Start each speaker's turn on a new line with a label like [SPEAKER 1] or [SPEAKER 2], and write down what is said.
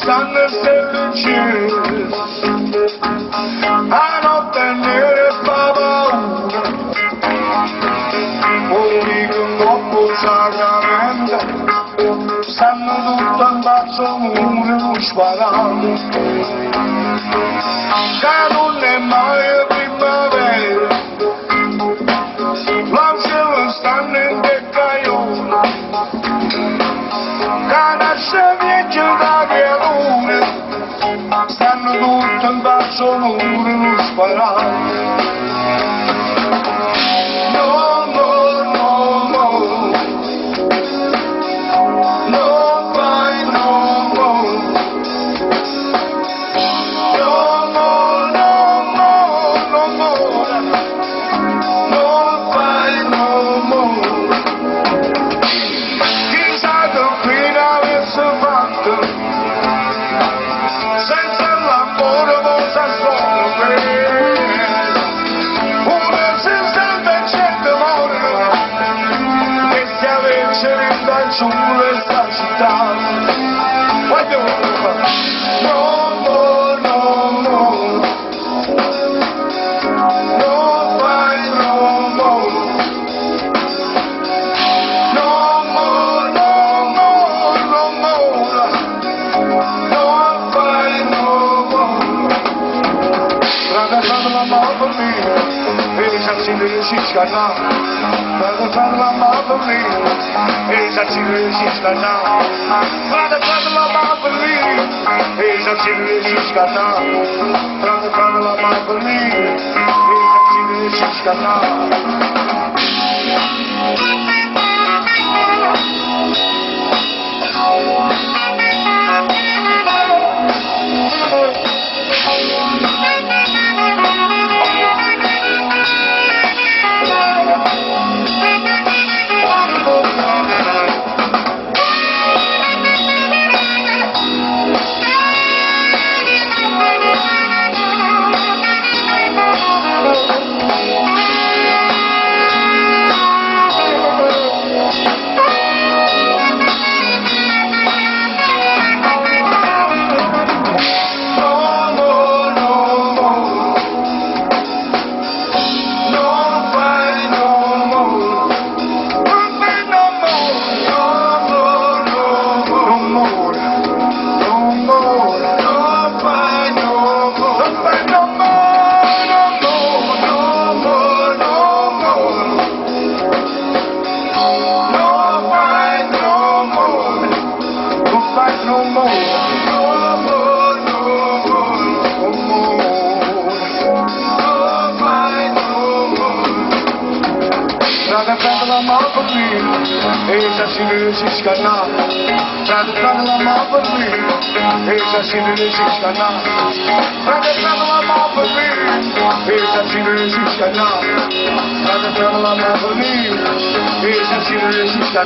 [SPEAKER 1] Stanne stelle in cielo, la notte nera e paura, vico troppo Sacramento, stanno tutti in basso al muro sparate, che non è mai primmavera, l'angelo stanno in caiuole, che nasce viecchio da criaturo, stanno tutti in basso al muro sparate. Chissà che avesse fatto, senza l'amore non sassofono, pure senza ciente moreno, che si avesse vinto su questa città. Chisà, vado a fare la mamma per me, esercito Chisà, vado a fare la mamma per me, esercito Chisà, vado a fare la mamma per me, esercito Chisà. La mamma per me, esercito Chisà, vado la mamma per me, esercito Chisà, vado la mamma per me, esercito Chisà, vado la mamma per me, esercito Chisà.